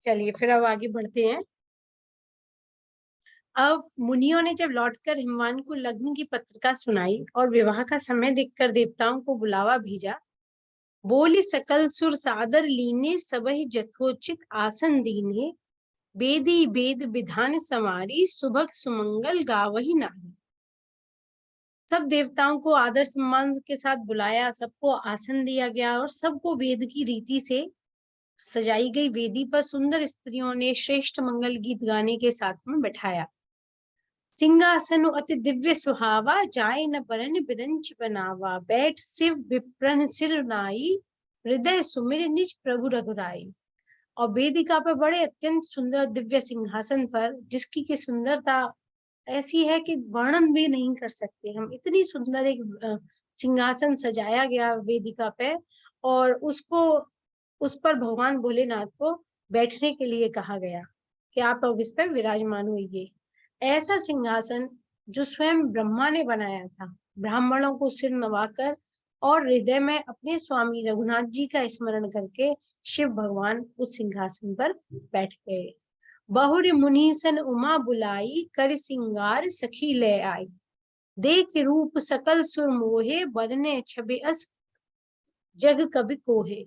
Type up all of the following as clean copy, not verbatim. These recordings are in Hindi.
चलिए फिर अब आगे बढ़ते हैं। अब मुनियों ने जब लौटकर हिमवान को लग्न की पत्रिका सुनाई और विवाह का समय देखकर देवताओं को बुलावा भेजा, बोली सकल सुर सादर लीने सबहि जथोचित आसन दीने, बेदी वेद विधान समारी सुभग सुमंगल गावही नारी। सब देवताओं को आदर सम्मान के साथ बुलाया, सबको आसन दिया गया और सबको वेद की रीति से सजाई गई वेदी पर सुंदर स्त्रियों ने श्रेष्ठ मंगल गीत गाने के साथ में बैठाया। सिंहासन अति दिव्य सुहावा, जाय न बरन बिरंच बनावा, बैठ शिव विप्रन सिर नाई, हृदय सुमिर निज प्रभु रघुराई। और वेदिका पर बड़े अत्यंत सुंदर दिव्य सिंहासन पर, जिसकी की सुंदरता ऐसी है कि वर्णन भी नहीं कर सकते हम, इतनी सुंदर एक सिंहासन सजाया गया वेदिका पे, और उसको उस पर भगवान भोलेनाथ को बैठने के लिए कहा गया कि आप अब इस पर विराजमान होइए। ऐसा सिंहासन जो स्वयं ब्रह्मा ने बनाया था, ब्राह्मणों को सिर नवाकर और हृदय में अपने स्वामी रघुनाथ जी का स्मरण करके शिव भगवान उस सिंहासन पर बैठ गए। बहुर मुनीसन उमा बुलाई, कर सिंगार सखी ले आई, देख रूप सकल सुर मोहे, बरने छबि अस जग कवि कोहे।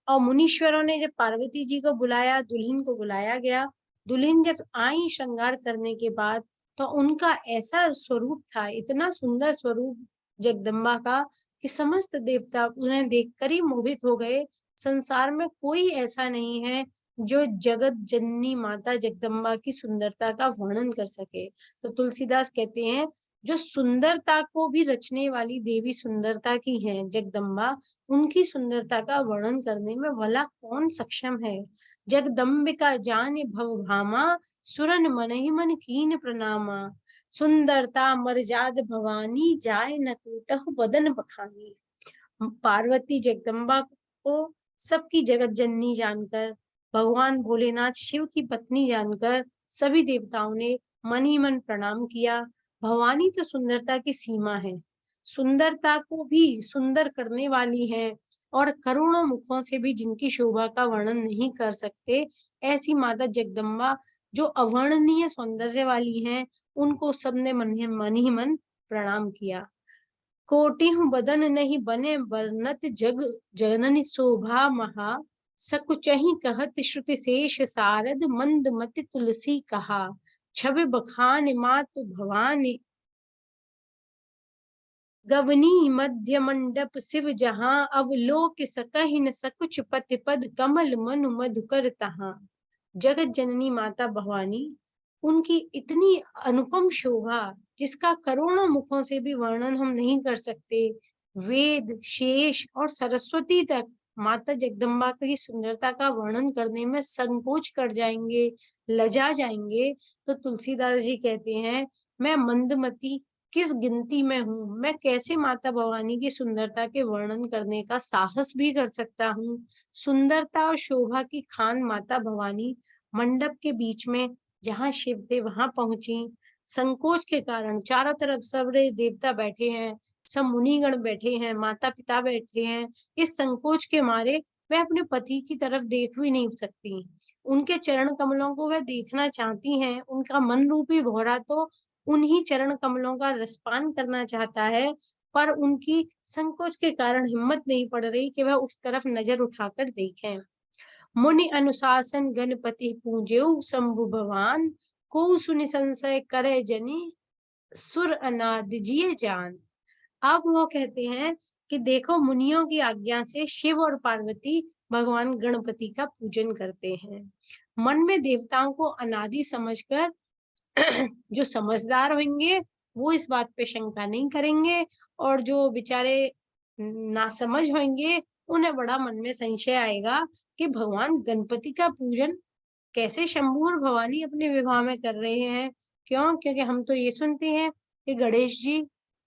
और मुनीश्वरों ने जब पार्वती जी को बुलाया, दुल्हन को बुलाया गया, दुल्हन जब आई श्रृंगार करने के बाद, तो उनका ऐसा स्वरूप था, इतना सुंदर स्वरूप जगदम्बा का, कि समस्त देवता उन्हें देखकर ही मोहित हो गए। संसार में कोई ऐसा नहीं है जो जगत जननी माता जगदम्बा की सुंदरता का वर्णन कर सके। तो तुलसीदास कहते हैं, जो सुंदरता को भी रचने वाली देवी सुंदरता की है जगदम्बा, उनकी सुंदरता का वर्णन करने में भला कौन सक्षम है। जगदम्बिका जाने भव भामा, सुरन मन ही मन कीन प्रणामा, सुंदरता मर्याद भवानी, जाय न टूटहु बदन बखानी। पार्वती जगदम्बा को सबकी जगत जननी जानकर, भगवान भोलेनाथ शिव की पत्नी जानकर सभी देवताओं ने मन ही मन प्रणाम किया। भवानी तो सुंदरता की सीमा है, सुंदरता को भी सुंदर करने वाली है, और करोड़ों मुखों से भी जिनकी शोभा का वर्णन नहीं कर सकते, ऐसी माता जगदम्बा जो अवर्णनीय सौंदर्य वाली हैं, उनको सबने मन ही मन प्रणाम किया। कोटिहु बदन नहीं बने बरनत, जग जननी शोभा महा, सकुचहि कहत श्रुति शेष सारद, मंद मति तुलसी कहा, छवि बखान मातु भवानी, गवनी मध्य मंडप शिव जहां, अवलोक सकहि न सकुच पति पद, कमल मनु मधुकर तहां। जगत जननी माता भवानी, उनकी इतनी अनुपम शोभा, जिसका करोड़ों मुखों से भी वर्णन हम नहीं कर सकते, वेद शेष और सरस्वती तक माता जगदम्बा की सुंदरता का वर्णन करने में संकोच कर जाएंगे, लजा जाएंगे। तो तुलसीदास जी कहते हैं, मैं मंदमती किस गिनती में हूँ, मैं कैसे माता भवानी की सुंदरता के वर्णन करने का साहस भी कर सकता हूँ। सुंदरता और शोभा की खान माता भवानी मंडप के बीच में जहाँ शिव थे वहां पहुंची। संकोच के कारण चारों तरफ सबरे देवता बैठे हैं, सब मुनिगण बैठे हैं, माता पिता बैठे हैं। इस संकोच के मारे वह अपने पति की तरफ देख भी नहीं सकती। उनके चरण कमलों को वह देखना चाहती हैं, उनका मन रूपी भौरा तो उन्हीं चरण कमलों का रसपान करना चाहता है, पर उनकी संकोच के कारण हिम्मत नहीं पड़ रही कि वह उस तरफ नजर उठाकर देखें। मुनि अनुशासन गणपति पूज्यो, शंभु भगवान को सुनि संशय करे जनी, सुर अनाद जिये जान। अब वो कहते हैं कि देखो, मुनियों की आज्ञा से शिव और पार्वती भगवान गणपति का पूजन करते हैं। मन में देवताओं को अनादि समझकर जो समझदार होंगे वो इस बात पे शंका नहीं करेंगे, और जो बेचारे नासमझ होंगे उन्हें बड़ा मन में संशय आएगा कि भगवान गणपति का पूजन कैसे शंभू और भवानी अपने विवाह में कर रहे हैं। क्यों? क्योंकि हम तो ये सुनते हैं कि गणेश जी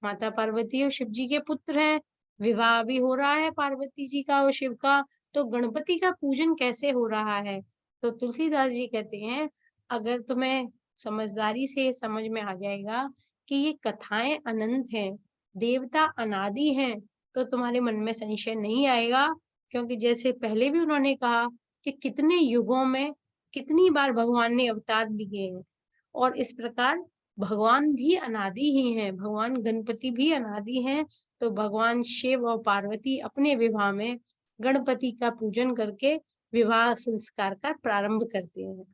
माता पार्वती और शिव जी के पुत्र हैं, विवाह भी हो रहा है पार्वती जी का और शिव का, तो गणपति का पूजन कैसे हो रहा है। तो तुलसीदास जी कहते हैं, अगर तुम्हें समझदारी से समझ में आ जाएगा कि ये कथाएं अनंत हैं, देवता अनादि हैं, तो तुम्हारे मन में संशय नहीं आएगा। क्योंकि जैसे पहले भी उन्होंने कहा कि कितने युगों में कितनी बार भगवान ने अवतार लिए हैं, और इस प्रकार भगवान भी अनादि ही हैं, भगवान गणपति भी अनादि हैं। तो भगवान शिव और पार्वती अपने विवाह में गणपति का पूजन करके विवाह संस्कार का प्रारंभ करते हैं।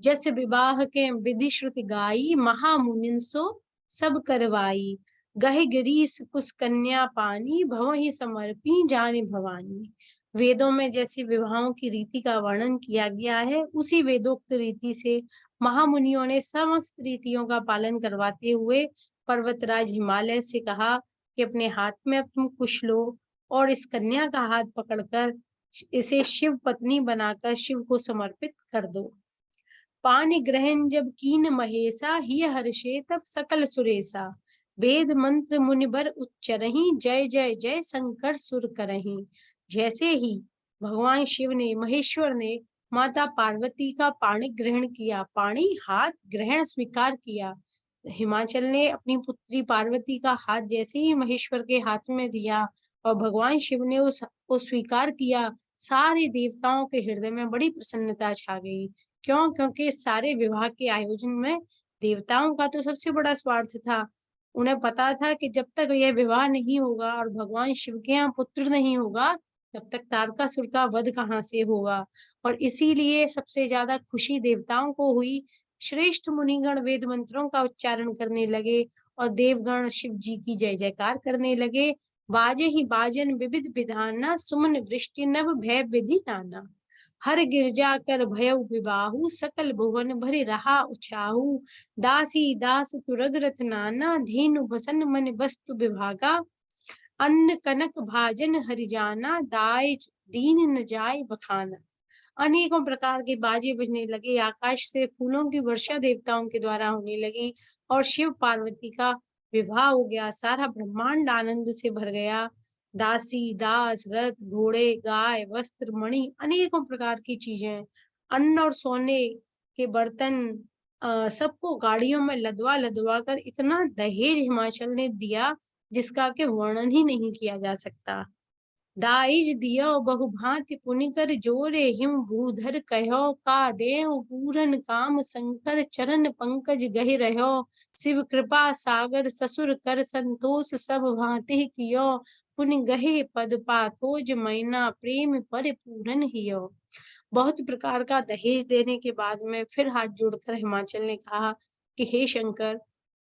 जस विवाह के विधि श्रुति गाई, महामुनिन सो सब करवाई। गहे गिरीश कुस कन्या पानी, भवहि समर्पी जाने भवानी। वेदों में जैसे विवाहों की रीति का वर्णन किया गया है, उसी वेदोक्त रीति से महामुनियों ने समस्त रीतियों का पालन करवाते हुए पर्वतराज हिमालय से कहा कि अपने हाथ में अब तुम कुश लो और इस कन्या का हाथ पकड़कर इसे शिव पत्नी बनाकर शिव को समर्पित कर दो। पानि ग्रहण जब कीन महेशा, हिय हर्षे तब सकल सुरेशा। वेद मंत्र मुनिबर उच्चरहि, जय जय जय शंकर सुर करहि। जैसे ही भगवान शिव ने, महेश्वर ने माता पार्वती का पाणी ग्रहण किया, पाणी हाथ ग्रहण स्वीकार किया, हिमाचल ने अपनी पुत्री पार्वती का हाथ जैसे ही महेश्वर के हाथ में दिया और भगवान शिव ने उसको स्वीकार किया, सारे देवताओं के हृदय में बड़ी प्रसन्नता छा गई। क्यों? क्योंकि सारे विवाह के आयोजन में देवताओं का तो सबसे बड़ा स्वार्थ था। उन्हें पता था कि जब तक यह विवाह नहीं होगा और भगवान शिव के यहाँ पुत्र नहीं होगा, तब तक तारकासुर का वध कहाँ से होगा। और इसीलिए सबसे ज्यादा खुशी देवताओं को हुई। श्रेष्ठ मुनिगण वेद मंत्रों का उच्चारण करने लगे और देवगण शिव जी की जय जयकार करने लगे। बाजे ही बाजन विविध विधाना, सुमन वृष्टि नभ भय विधि नाना। हर गिरजा कर भयउ विबाहु, सकल भुवन भरि रहा उछाहु। दासी दास तुरग रथ नाना, धेनु बसन मन वस्तु विभागा। अन्न कनक भाजन हरिजाना, दाय दीन न जाय बखाना। अनेकों प्रकार के बाजे बजने लगे, आकाश से फूलों की वर्षा देवताओं के द्वारा होने लगी और शिव पार्वती का विवाह हो गया। सारा ब्रह्मांड आनंद से भर गया। दासी दास रथ घोड़े गाय वस्त्र मणि अनेकों प्रकार की चीजें, अन्न और सोने के बर्तन, सबको गाड़ियों में लदवा लदवा कर इतना दहेज हिमाचल ने दिया जिसका के वर्णन ही नहीं किया जा सकता। दाइज दियो बहु भांति पुनि कर जोरे, हिम भूधर कहो का देहु पूरन काम। शंकर चरण पंकज गहि रहो, शिव कृपा सागर ससुर कर संतोष। सब भांति कियो पुनि गहे पद पाथोज, मैना प्रेम परिपूरन हियो। बहुत प्रकार का दहेज देने के बाद में फिर हाथ जोड़कर हिमाचल ने कहा कि हे शंकर,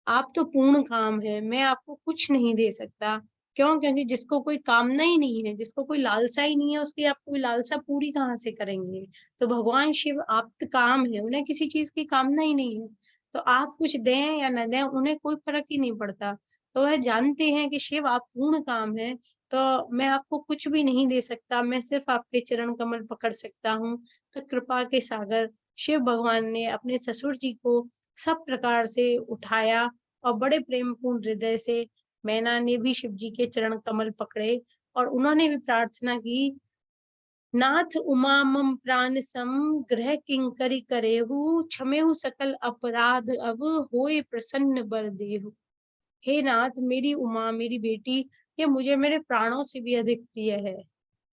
आप तो पूर्ण काम है, मैं आपको कुछ नहीं दे सकता। क्यों? क्योंकि जिसको कोई कामना ही नहीं है, जिसको कोई लालसा ही नहीं है, उसकी आप कोई लालसा पूरी कहाँ से करेंगे। तो भगवान शिव आप्त काम है, उन्हें किसी चीज की कामना ही नहीं है। तो आप कुछ दें या न दें, उन्हें कोई फर्क ही नहीं पड़ता। तो वह जानते हैं कि शिव आप पूर्ण काम है, तो मैं आपको कुछ भी नहीं दे सकता, मैं सिर्फ आपके चरण कमल पकड़ सकता हूँ। तो कृपा के सागर शिव भगवान ने अपने ससुर जी को सब प्रकार से उठाया और बड़े प्रेम पूर्ण हृदय से मैना ने भी शिव जी के चरण कमल पकड़े और उन्होंने भी प्रार्थना की, नाथ उमा मम प्राण सम, ग्रह किंकरी करेहु। क्षमेहु सकल अपराध अब, होए प्रसन्न बर देहु। हे नाथ, मेरी उमा मेरी बेटी ये मुझे मेरे प्राणों से भी अधिक प्रिय है।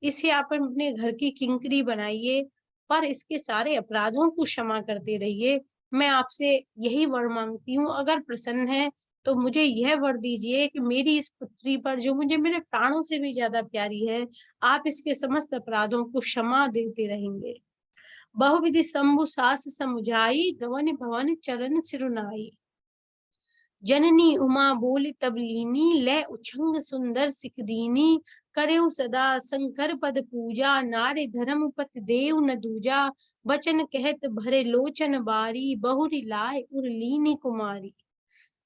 इसे आप अपने घर की किंकरी बनाइए, पर इसके सारे अपराधों को क्षमा करते रहिए। मैं आपसे यही वर मांगती हूँ, अगर प्रसन्न है तो मुझे यह वर दीजिए कि मेरी इस पुत्री पर, जो मुझे मेरे प्राणों से भी ज्यादा प्यारी है, आप इसके समस्त अपराधों को क्षमा देते रहेंगे। बहुविधि शंभु सास समुझाई, गवन भवन चरण सिरुनाई। जननी उमा बोली तब लीनी, ले उछंग सुंदर सिख दीनी। करेउ सदा शंकर पद पूजा, नारे धर्म पत देव न दूजा। बचन कहत भरे लोचन बारी, बहुरी लाए उर लीनी कुमारी।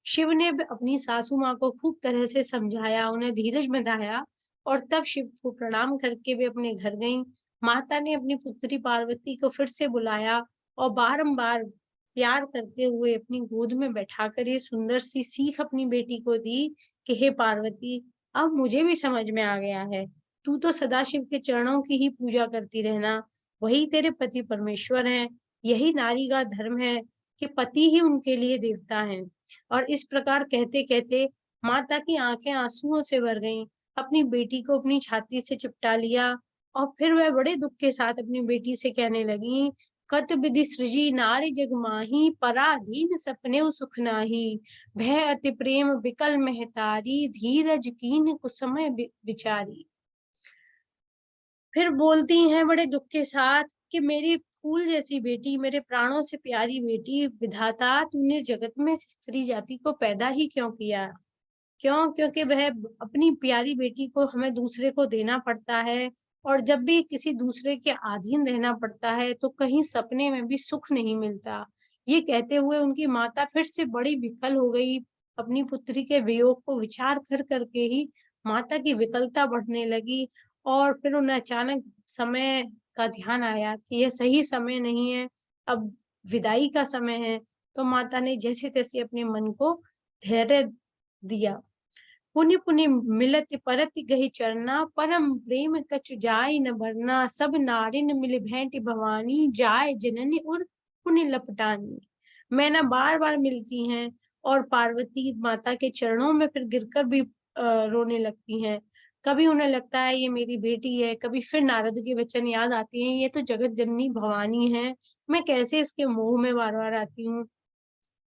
शिव ने अपनी सासू माँ को खूब तरह से समझाया, उन्हें धीरज बंधाया और तब शिव को प्रणाम करके वे अपने घर गईं। माता ने अपनी पुत्री पार्वती को फिर से बुलाया और बारंबार प्यार करते हुए अपनी गोद में बैठाकर ये सुंदर सी सीख अपनी बेटी को दी कि हे पार्वती, अब मुझे भी समझ में आ गया है, तू तो सदाशिव के चरणों की ही पूजा करती रहना, वही तेरे पति परमेश्वर हैं। यही नारी का धर्म है कि पति ही उनके लिए देवता हैं। और इस प्रकार कहते कहते माता की आंखें आंसुओं से भर गईं। अपनी बेटी को अपनी छाती से चिपटा लिया और फिर वह बड़े दुख के साथ अपनी बेटी से कहने लगी कत विधि सृजी नारी जग माही, पराधीन सपने सुख नाही। भय अति प्रेम विकल महतारी, धीरज कीन कुसमय विचारी। फिर बोलती हैं बड़े दुख के साथ कि मेरी फूल जैसी बेटी, मेरे प्राणों से प्यारी बेटी, विधाता तूने जगत में स्त्री जाति को पैदा ही क्यों किया? क्यों? क्योंकि वह अपनी प्यारी बेटी को हमें दूसरे को देना पड़ता है, और जब भी किसी दूसरे के अधीन रहना पड़ता है तो कहीं सपने में भी सुख नहीं मिलता। ये कहते हुए उनकी माता फिर से बड़ी विकल हो गई। अपनी पुत्री के वियोग को विचार कर करके ही माता की विकलता बढ़ने लगी, और फिर उन्हें अचानक समय का ध्यान आया कि यह सही समय नहीं है, अब विदाई का समय है। तो माता ने जैसे-तैसे अपने मन को धैर्य दिया। पुनि पुनि मिलत परत गहि चरना, परम प्रेम कछु जाय न बरना। सब नारिन मिल भेंट भवानी, जाय जननी उर पुनि लपटानी। मैना बार-बार मिलती हैं और पार्वती माता के चरणों में फिर गिरकर भी रोने लगती हैं। कभी उन्हें लगता है ये मेरी बेटी है, कभी फिर नारद के वचन याद आते हैं, ये तो जगत जननी भवानी है, मैं कैसे इसके मोह में बार-बार आती हूँ।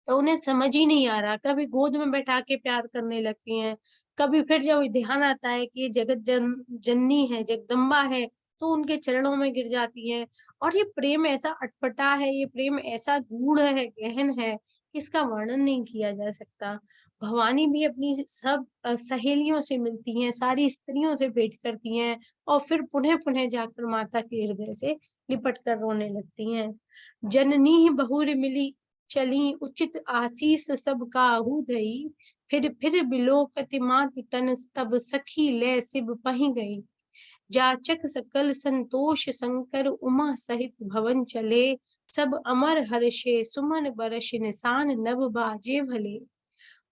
तो उन्हें समझ ही नहीं आ रहा, कभी गोद में बैठा के प्यार करने लगती हैं, कभी फिर जब ध्यान आता है कि ये जननी है, जगदम्बा है, तो उनके चरणों में गिर जाती हैं। और ये प्रेम ऐसा अटपटा है, ये प्रेम ऐसा गूढ़ है, गहन है, कि इसका वर्णन नहीं किया जा सकता। भवानी भी अपनी सब सहेलियों से मिलती हैं, सारी स्त्रियों से भेंट करती हैं, और फिर पुनः-पुनः जाकर माता के हृदय से लिपट कर रोने लगती हैं। जननी बहुर मिली चली, उचित आसीस सब काहू धई। फिर बिलोकति मातु तन, तब सखी लै सिब पहि गई। जाचक सकल संतोष शंकर, उमा सहित भवन चले। सब अमर हर्षे सुमन बरष, निसान नभ बाजे भले।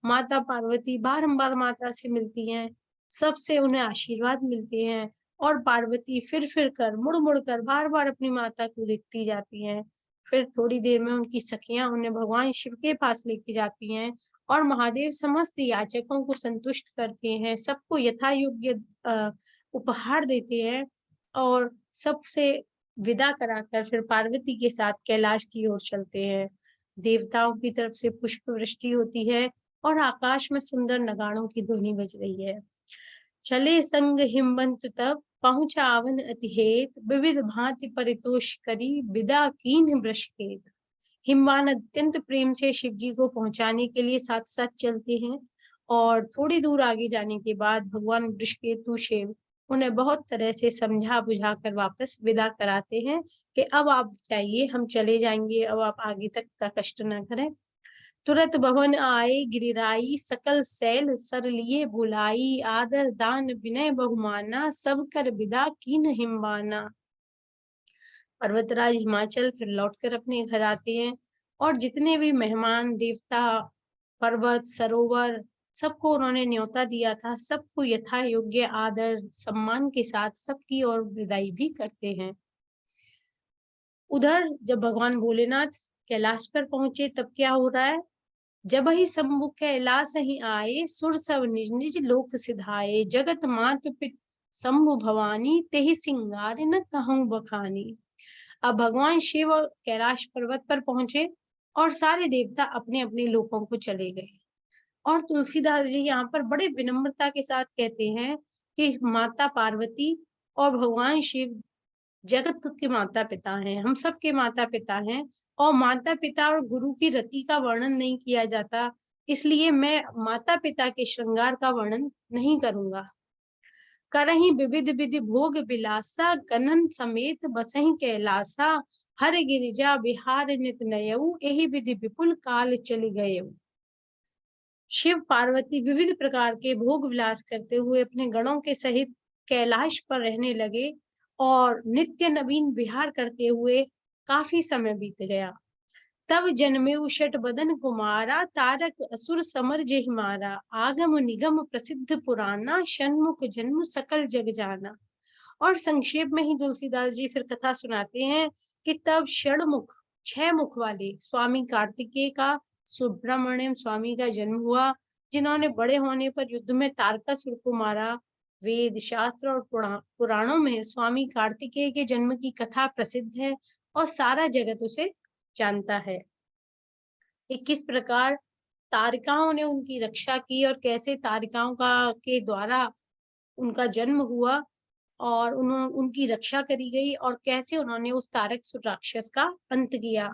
माता पार्वती बारंबार माता से मिलती हैं, सबसे उन्हें आशीर्वाद मिलते हैं, और पार्वती फिर कर, मुड़-मुड़ कर, बार-बार अपनी माता को देखती जाती हैं। फिर थोड़ी देर में उनकी सखियाँ उन्हें भगवान शिव के पास लेके जाती हैं, और महादेव समस्त याचकों को संतुष्ट करते हैं, सबको यथा योग्य उपहार देते हैं, और सबसे विदा कराकर फिर पार्वती के साथ कैलाश की ओर चलते हैं। देवताओं की तरफ से पुष्प वृष्टि होती है, और आकाश में सुंदर नगाड़ों की ध्वनि बज रही है। चले संग हिमवंत तब, पहुँचा अवन अति हेत। विविध भांति परितोष करी, विदा कीन्ह वृषकेत। हिमवान अत्यंत प्रेम से शिव जी को पहुंचाने के लिए साथ-साथ चलते हैं, और थोड़ी दूर आगे जाने के बाद भगवान वृषकेतु शिव उन्हें बहुत तरह से समझा-बुझा कर वापस विदा कराते हैं कि अब आप जाइए, हम चले जाएँगे, अब आप आगे तक का कष्ट ना करें। तुरत भवन आए गिरिराई, सकल सैल सर लिए भुलाई। आदर दान विनय बहुमाना, सब कर विदा कीन्ह हिमवाना। पर्वतराज हिमाचल फिर लौटकर अपने घर आते हैं, और जितने भी मेहमान, देवता, पर्वत, सरोवर, सबको उन्होंने न्योता दिया था, सबको यथा योग्य आदर, सम्मान के साथ सबकी ओर विदाई भी करते हैं। उधर जब भगवान भोलेनाथ कैलाश पर पहुंचे तब क्या हो रहा है? जबहि सम्मुख कैलास ही आए, सुर सब निज निज लोक सिधाए। जगत मात पित शंभु भवानी, तेहि सिंगार न कहूँ बखानी। अब भगवान शिव कैलाश पर्वत पर पहुंचे, और सारे देवता अपने अपने लोकों को चले गए। और तुलसीदास जी यहाँ पर बड़े विनम्रता के साथ कहते हैं कि माता पार्वती और भगवान शिव जगत के माता-पिता हैं, हम सबके माता-पिता हैं, और माता-पिता और गुरु की रति का वर्णन नहीं किया जाता, इसलिए मैं माता-पिता के श्रृंगार का वर्णन नहीं करूँगा। करहिं विविध विधि भोग विलासा, गनन समेत बसहिं कैलासा। हर गिरिजा बिहार नित नयऊ, एहि विधि विपुल काल चलि गयऊ। शिव पार्वती विविध प्रकार के भोग विलास करते हुए अपने गणों के सहित कैलाश पर रहने लगे, और नित्य नवीन विहार करते हुए काफी समय बीत गया। तब जन्मेऊ षट बदन कुमारा, तारक असुर समर जेहि मारा। आगम निगम प्रसिद्ध पुराना, षण्मुख जन्म सकल जग जाना। और संक्षेप में ही तुलसीदास जी फिर कथा सुनाते हैं कि तब षणमुख, 6 मुख वाले स्वामी कार्तिकेय का, सुब्रमण्यम स्वामी का जन्म हुआ, जिन्होंने बड़े होने पर युद्ध में तारकासुर को मारा। वेद शास्त्र और पुराणों में स्वामी कार्तिकेय के जन्म की कथा प्रसिद्ध है, और सारा जगत उसे जानता है कि किस प्रकार तारिकाओं ने उनकी रक्षा की और कैसे तारिकाओं का के द्वारा उनका जन्म हुआ और उनकी रक्षा करी गई और कैसे उन्होंने उस तारकासुर राक्षस का अंत किया।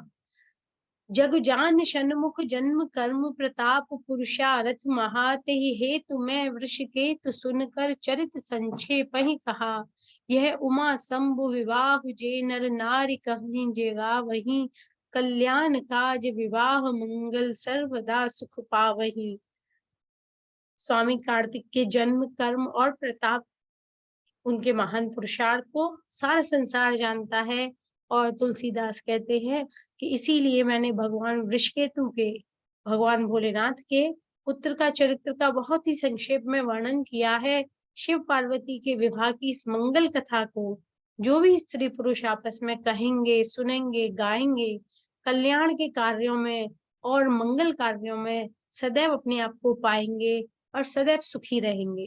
जग जान षण्मुख जन्म कर्म प्रताप पुरुषारथ महाते ही हेतु मैं वृषकेतु सुनकर चरित संक्षेप ही कहा। यह उमा शंभु विवाह जे नर नारी कहीं जेगा वही कल्याण काज विवाह मंगल सर्वदा सुख पावही। स्वामी कार्तिक के जन्म कर्म और प्रताप उनके महान पुरुषार्थ को सारा संसार जानता है और तुलसीदास कहते हैं कि इसीलिए मैंने भगवान वृषकेतु के, भगवान भोलेनाथ के पुत्र का चरित्र का बहुत ही संक्षेप में वर्णन किया है। शिव पार्वती के विवाह की इस मंगल कथा को जो भी स्त्री पुरुष आपस में कहेंगे, सुनेंगे, गाएंगे, कल्याण के कार्यों में और मंगल कार्यों में सदैव अपने आप को पाएंगे और सदैव सुखी रहेंगे।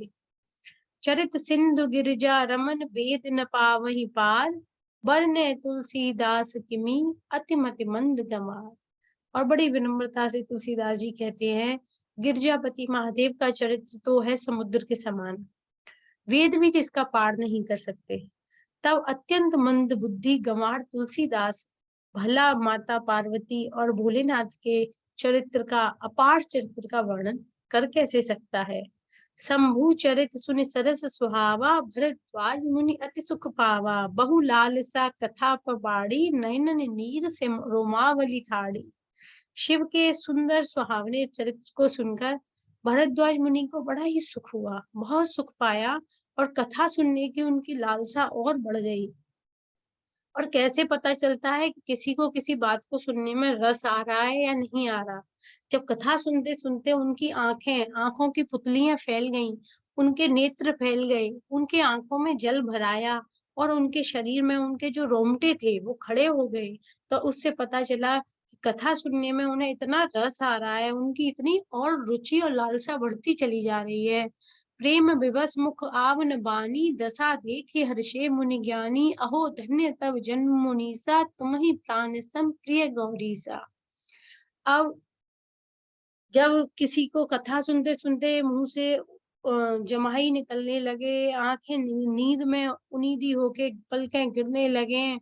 चरित सिंधु गिरिजा रमन वेद न पावहि पार बरने तुलसीदास किमी अतिमति मंद गमार। और बड़ी विनम्रता से तुलसीदास जी कहते हैं, गिरजापति महादेव का चरित्र तो है समुद्र के समान, वेद भी जिसका पार नहीं कर सकते। तब अत्यंत मंद बुद्धि गंवार तुलसीदास भला माता पार्वती और भोलेनाथ के चरित्र का, अपार चरित्र का वर्णन कर कैसे सकता है। शंभु चरित सुनि सरस सुहावा भरद्वाज मुनि अति सुख पावा बहु लालसा कथा पबाड़ी नयनन नीर से रोमावली ठाड़ी। शिव के सुंदर सुहावने चरित्र को सुनकर भरद्वाज मुनि को बड़ा ही सुख हुआ, बहुत सुख पाया और कथा सुनने की उनकी लालसा और बढ़ गई। और कैसे पता चलता है कि किसी को किसी बात को सुनने में रस आ रहा है या नहीं आ रहा। जब कथा सुनते सुनते उनकी आंखों की पुतलियां फैल गईं, उनके नेत्र फैल गए, उनके आंखों में जल भराया और उनके शरीर में उनके जो रोंगटे थे वो खड़े हो गए। तो उससे पता चला कि कथा सुनने में उन्हें इतना रस आ रहा है, उनकी इतनी और रुचि और लालसा बढ़ती चली जा रही है। प्रेम विवश मुख आवन बानी दशा देखे हर्षे मुनि ज्ञानी अहो धन्य तब जन्म मुनीसा तुम ही प्राण सम प्रिय गौरीसा। अब जब किसी को कथा सुनते सुनते मुंह से जमाई निकलने लगे, आंखें नींद में उनीदी होके पलकें गिरने लगे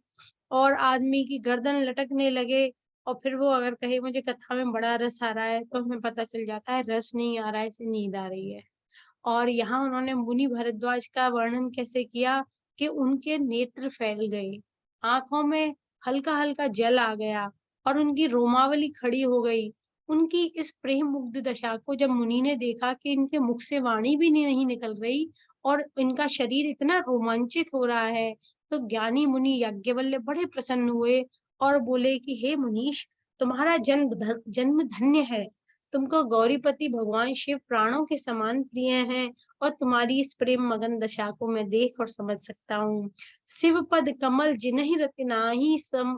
और आदमी की गर्दन लटकने लगे और फिर वो अगर कहे मुझे कथा में बड़ा रस आ रहा है तो हमें पता चल जाता है रस नहीं आ रहा है, इसे नींद आ रही है। और यहाँ उन्होंने मुनि भरद्वाज का वर्णन कैसे किया कि उनके नेत्र फैल गए, आंखों में हल्का हल्का जल आ गया और उनकी रोमावली खड़ी हो गई। उनकी इस प्रेम मुग्ध दशा को जब मुनि ने देखा कि इनके मुख से वाणी भी नहीं निकल रही और इनका शरीर इतना रोमांचित हो रहा है, तो ज्ञानी मुनि याज्ञवल्क्य बड़े प्रसन्न हुए और बोले कि हे मुनीश, तुम्हारा जन्म धन्य है। तुमको गौरीपति भगवान शिव प्राणों के समान प्रिय हैं और तुम्हारी इस प्रेम मगन दशा को मैं देख और समझ सकता हूँ। शिव पद कमल जिन्हि रति नाही सम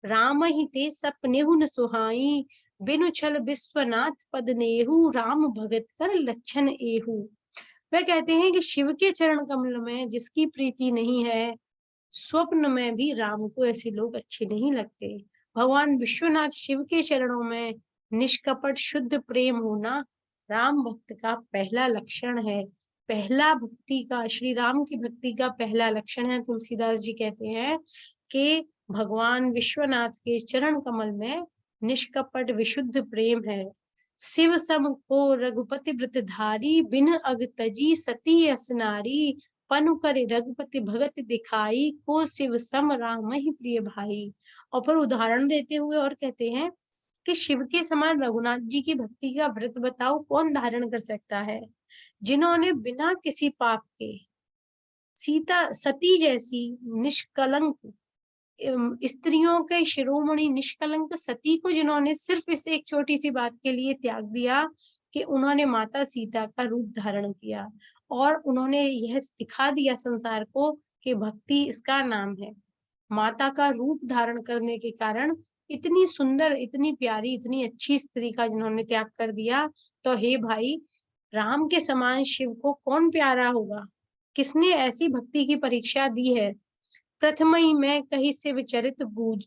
राम ही ते सपनेहु न सुहाई बिनु छल विश्वनाथ पद नेहु राम भगत कर लक्षण एहु। वह कहते हैं कि शिव के चरण कमल में जिसकी प्रीति नहीं है, स्वप्न में भी राम को ऐसे लोग अच्छे नहीं लगते। भगवान विश्वनाथ शिव के चरणों में निष्कपट शुद्ध प्रेम होना राम भक्त का पहला लक्षण है। पहला भक्ति का, श्री राम की भक्ति का पहला लक्षण है। तुलसीदास जी कहते हैं कि भगवान विश्वनाथ के चरण कमल में निष्कपट विशुद्ध प्रेम है। शिव सम को रघुपति व्रतधारी बिन अग तजी सती असनारी पनु करे रघुपति भगत दिखाई को शिव सम राम ही प्रिय भाई। और फिर उदाहरण देते हुए और कहते हैं कि शिव के समान रघुनाथ जी की भक्ति का व्रत बताओ कौन धारण कर सकता है, जिन्होंने बिना किसी पाप के सीता सती जैसी निष्कलंक स्त्रियों के शिरोमणि निष्कलंक सती को जिन्होंने सिर्फ इस एक छोटी सी बात के लिए त्याग दिया कि उन्होंने माता सीता का रूप धारण किया और उन्होंने यह दिखा दिया संसार को कि भक्ति इसका नाम है। माता का रूप धारण करने के कारण इतनी सुंदर, इतनी प्यारी, इतनी अच्छी स्त्री का जिन्होंने त्याग कर दिया, तो हे भाई, राम के समान शिव को कौन प्यारा होगा? किसने ऐसी भक्ति की परीक्षा दी है? प्रथमई मैं कही से विचरित बूझ,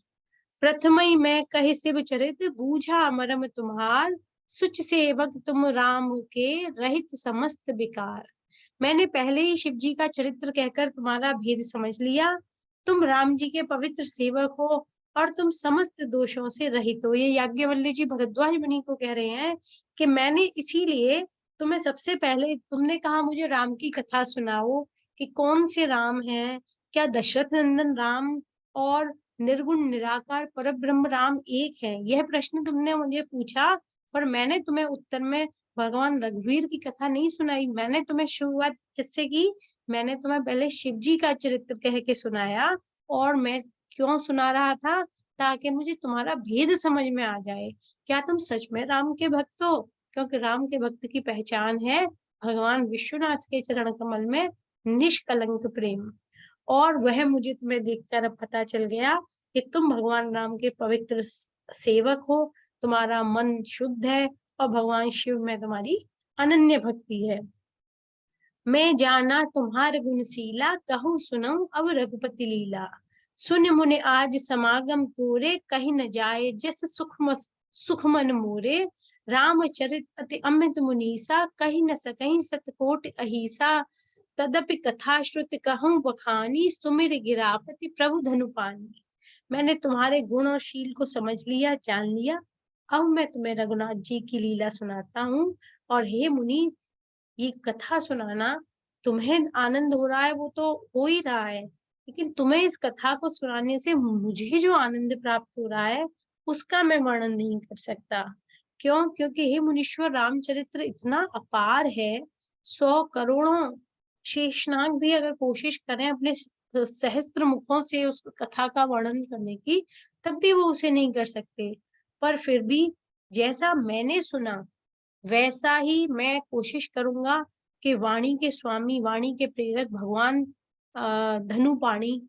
प्रथमई मैं कहे से विचरित बूझा मरम तुम्हार, सुच सेवक तुम राम के रहित समस्त विकार। मैंने पहले ही शिव जी का चरित्र कहकर तुम्हारा भेद समझ लिया। तुम राम जी के पवित्र सेवक हो और तुम समस्त दोषों से रहित हो। ये याज्ञवल्क्य जी भरद्वाज मुनि को कह रहे हैं कि मैंने इसीलिए तुम्हें सबसे पहले, तुमने कहा मुझे राम की कथा सुनाओ कि कौन से राम हैं, क्या दशरथ नंदन राम और निर्गुण निराकार परब्रह्म राम एक है? यह प्रश्न तुमने मुझे पूछा, पर मैंने तुम्हें उत्तर में भगवान रघुवीर की कथा नहीं सुनाई। मैंने तुम्हें शुरुआत किससे की? मैंने तुम्हें पहले शिव जी का चरित्र कह के सुनाया। और मैं क्यों सुना रहा था? ताकि मुझे तुम्हारा भेद समझ में आ जाए। क्या तुम सच में राम के भक्त हो? क्योंकि राम के भक्त की पहचान है भगवान विश्वनाथ के चरण कमल में निष्कलंक प्रेम। और वह मुझे तुम्हें देखकर अब पता चल गया कि तुम भगवान राम के पवित्र सेवक हो, तुम्हारा मन शुद्ध है और भगवान शिव में तुम्हारी अनन्य भक्ति है। मैं जाना तुम्हार गुणशीला, कहूँ सुनऊं अब रघुपति लीला। सुन मुनि आज समागम तोरे, कहीं न जाए जस सुख मन मोरे। रामचरित अति अमित मुनीसा, कही न सकहीं सतकोट अहिसा। तदपि कथा श्रुत कहूँ बखानी, सुमिर गिरापति प्रभु धनुपानी। मैंने तुम्हारे गुण और शील को समझ लिया, जान लिया। अब मैं तुम्हें रघुनाथ जी की लीला सुनाता हूँ। और हे मुनि, ये कथा सुनाना, तुम्हें आनंद हो रहा है वो तो हो ही रहा है, लेकिन तुम्हें इस कथा को सुनाने से मुझे जो आनंद प्राप्त हो रहा है उसका मैं वर्णन नहीं कर सकता। क्यों? क्योंकि हे मुनीश्वर, रामचरित्र इतना अपार है, 100 करोड़ों शेषनाग भी अगर कोशिश करें अपने सहस्त्र मुखों से उस कथा का वर्णन करने की, तब भी वो उसे नहीं कर सकते। पर फिर भी जैसा मैंने सुना वैसा ही मैं कोशिश करूंगा कि वाणी के स्वामी, वाणी के प्रेरक भगवान धनुपाणी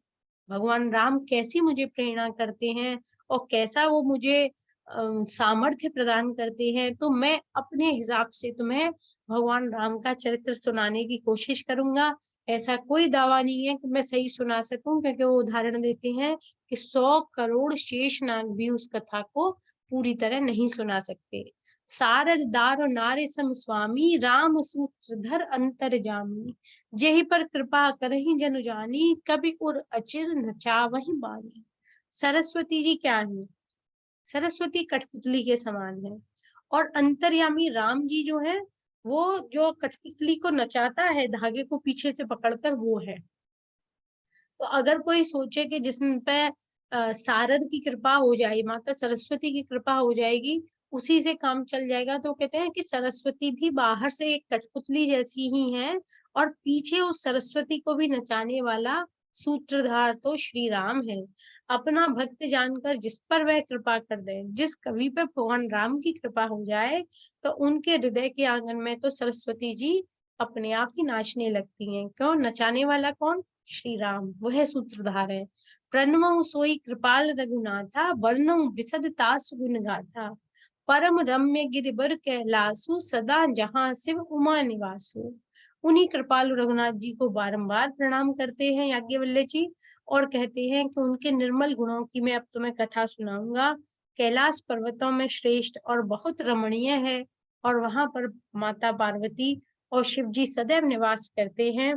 भगवान राम कैसी मुझे प्रेरणा करते हैं और कैसा वो मुझे सामर्थ्य प्रदान करते हैं। तो मैं अपने हिसाब से तुम्हें भगवान राम का चरित्र सुनाने की कोशिश करूंगा। ऐसा कोई दावा नहीं है कि मैं सही सुना सकूं, क्योंकि वो उदाहरण देते हैं कि 100 करोड़ शेष नाग भी उस कथा को पूरी तरह नहीं सुना सकते। सारद दार नारे सम स्वामी, राम सूत्रधर अंतर जामी। जेहि पर कृपा करहि जनु जानी, कवि उर अचिर नचावहि बानी। सरस्वती जी क्या है? सरस्वती कठपुतली के समान है। और अंतर्यामी राम जी जो है, वो जो कठपुतली को नचाता है धागे को पीछे से पकड़कर, वो है। तो अगर कोई सोचे कि जिसम पे शारद की कृपा हो जाए, माता सरस्वती की कृपा हो जाएगी, उसी से काम चल जाएगा, तो कहते हैं कि सरस्वती भी बाहर से एक कठपुतली जैसी ही है और पीछे उस सरस्वती को भी नचाने वाला सूत्रधार तो श्री राम है। अपना भक्त जानकर जिस पर वह कृपा कर दे, जिस कवि पे भगवान राम की कृपा हो जाए, तो उनके हृदय के आंगन में तो सरस्वती जी अपने आप ही नाचने लगती हैं। क्यों? नचाने वाला कौन? श्री राम, वह सूत्रधार है। प्रणमउ सोई कृपाल रघुनाथा, वर्णउ बिसद तासु गुण गाथा। परम रम्य गिरिबर कैलासु, सदा जहां शिव उमा निवासु। उन्हीं कृपालु रघुनाथ जी को बारंबार प्रणाम करते हैं याज्ञवल्क्य जी, और कहते हैं कि उनके निर्मल गुणों की मैं अब तुम्हें कथा सुनाऊंगा। कैलाश पर्वतों में श्रेष्ठ और बहुत रमणीय है, और वहां पर माता पार्वती और शिव जी सदैव निवास करते हैं।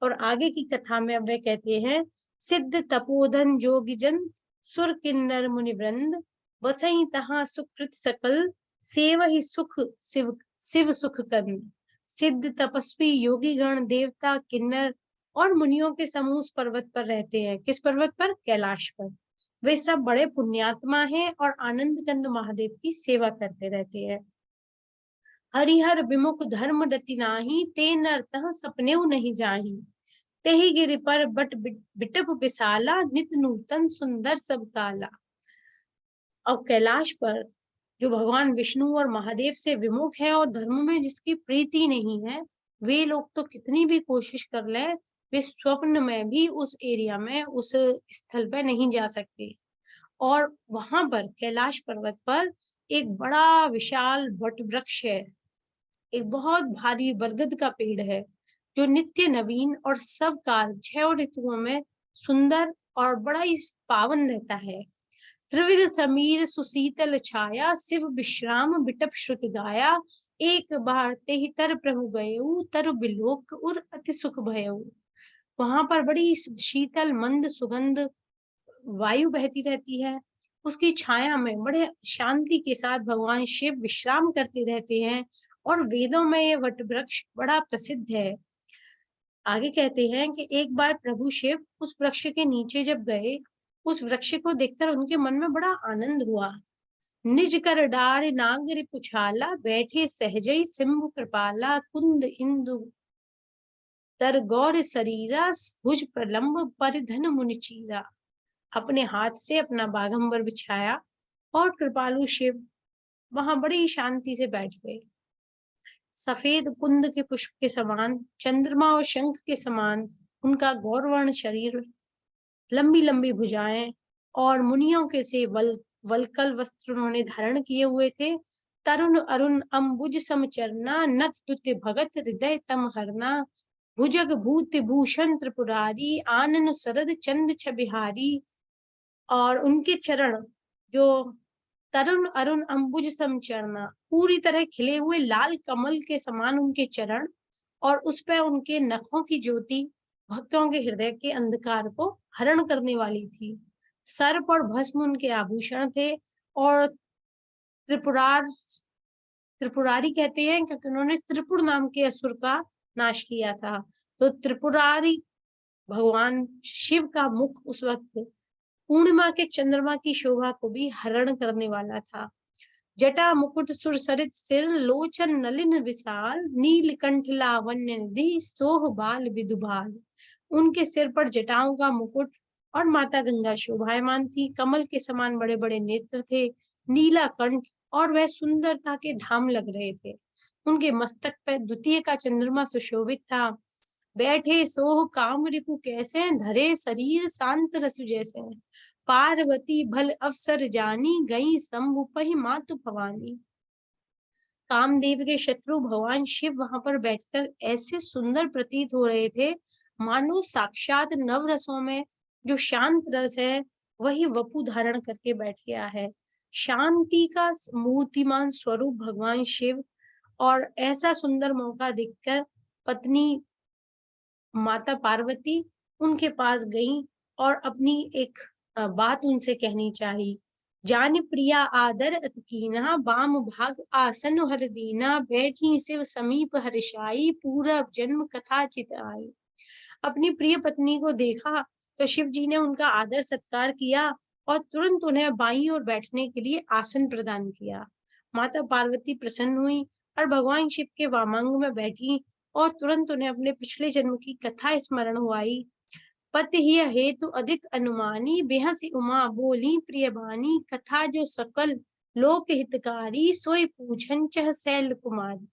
और आगे की कथा में अब वे कहते हैं, सिद्ध तपोधन जोगी जन, सुर किन्नर मुनि वृंद। बसई तहां सुकृत सकल, सेव ही सुख शिव शिव सुख कंद। सिद्ध तपस्वी योगी गण देवता किन्नर और मुनियों के समूह उस पर्वत पर रहते हैं। किस पर्वत पर? कैलाश पर। वे सब बड़े पुण्यात्मा हैं और आनंद कंद महादेव की सेवा करते रहते हैं। हरिहर विमुख धर्म रति नाही, ते नर तह सपनेउ नहीं जाही। तेहि गिरि पर बट बिटप विशाला, नित नूतन सुंदर सब काला। और कैलाश पर जो भगवान विष्णु और महादेव से विमुख है और धर्म में जिसकी प्रीति नहीं है, वे लोग तो कितनी भी कोशिश कर ले, वे स्वप्न में भी उस एरिया में, उस स्थल पर नहीं जा सकते। और वहां पर कैलाश पर्वत पर एक बड़ा विशाल वट वृक्ष है, एक बहुत भारी बरगद का पेड़ है, जो नित्य नवीन और सब काल 6 ऋतुओं में सुंदर और बड़ा ही पावन रहता है। त्रिविध समीर सुशीतल छाया, शिव विश्राम बिटप श्रुति गाया। एक बार ते ही तर प्रभु गयऊ, तरु बिलोक उर अति सुख भयऊ। वहां पर बड़ी शीतल मंद सुगंध वायु बहती रहती है। उसकी छाया में बड़े शांति के साथ भगवान शिव विश्राम करते रहते हैं और वेदों में ये वट वृक्ष बड़ा प्रसिद्ध है। आगे कहते हैं कि एक बार प्रभु शिव उस वृक्ष के नीचे जब गए, उस वृक्ष को देखकर उनके मन में बड़ा आनंद हुआ। निज कर डार नागरि पुछाला, बैठे सहजई सिंह कृपाला। कुंद इंदु तर गौर शरीरा, भुज प्रलंब परिधन मुनि चीरा। अपने हाथ से अपना बागंबर बिछाया और कृपालु शिव वहां बड़ी शांति से बैठ गए। सफेद कुंद के पुष्प के समान, चंद्रमा और शंख के समान उनका गौरवर्ण शरीर, लंबी लंबी भुजाएं और मुनियों के से वलकल वस्त्र उन्होंने धारण किए हुए थे। तरुण अरुण अम्बुज समचरना, नथ तुत्य भगत हृदय तम हरना। भुजग भूत भूषण त्रिपुरारी, आनन सरद चंद छबिहारी। और उनके चरण जो तरुण अरुण अम्बुज समचरना, पूरी तरह खिले हुए लाल कमल के समान उनके चरण, और उस पर उनके नखों की ज्योति भक्तों के हृदय के अंधकार को हरण करने वाली थी। सर्प और भस्म उनके आभूषण थे। और त्रिपुरारी कहते हैं क्योंकि उन्होंने त्रिपुर नाम के असुर का नाश किया था। तो त्रिपुरारी भगवान शिव का मुख उस वक्त पूर्णिमा के चंद्रमा की शोभा को भी हरण करने वाला था। जटा मुकुट सुर सरित सिर, लोचन नलिन विशाल। नीलकंठ लावण्य निधि, सोह बाल विदुभाल। उनके सिर पर जटाओं का मुकुट और माता गंगा शोभायमान थी। कमल के समान बड़े बड़े नेत्र थे, नीला कंठ, और वह सुंदरता के धाम लग रहे थे। उनके मस्तक पर द्वितीय का चंद्रमा सुशोभित था। बैठे सोह काम रिपु कैसे, धरे शरीर शांत रसु जैसे। पार्वती भल अवसर जानी, गई शंभु पहि मातु भवानी। कामदेव के शत्रु भगवान शिव वहां पर बैठकर ऐसे सुंदर प्रतीत हो रहे थे, मानो साक्षात नवरसों में जो शांत रस है वही वपु धारण करके बैठ गया है। शांति का मूर्तिमान स्वरूप भगवान शिव। और ऐसा सुंदर मौका देखकर पत्नी माता पार्वती उनके पास गई और अपनी एक बात उनसे कहनी चाहिए। जान प्रिया आदर अतकीना, बाम भाग आसन हर दीना। बैठी शिव समीप हर्षाई, पूरब जन्म कथा चित आई। अपनी प्रिय पत्नी को देखा तो शिव जी ने उनका आदर सत्कार किया और तुरंत उन्हें बाईं ओर बैठने के लिए आसन प्रदान किया। माता पार्वती प्रसन्न हुई और भगवान शिव के वामांग में बैठी और तुरंत उन्हें अपने पिछले जन्म की कथा स्मरण हुई। पति ही हेतु अधिक अनुमानी, बेहसी उमा बोली प्रिय बानी। कथा जो सकल लोक हितकारी, सोई पूछन चह शैल कुमारी।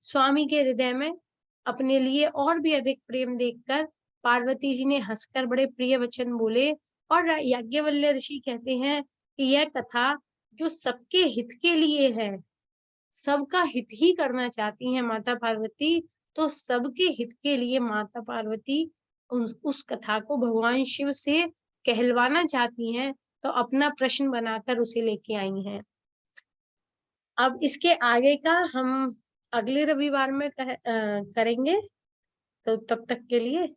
स्वामी के हृदय में अपने लिए और भी अधिक प्रेम देखकर पार्वती जी ने हंसकर बड़े प्रिय वचन बोले। और याज्ञवल्क्य ऋषि कहते हैं कि यह कथा जो सबके हित के लिए है, सबका हित ही करना चाहती हैं माता पार्वती, तो सबके हित के लिए माता पार्वती उस कथा को भगवान शिव से कहलवाना चाहती हैं, तो अपना प्रश्न बनाकर उसे लेके आई हैं। अब इसके आगे का हम अगले रविवार में करेंगे। तो तब तक के लिए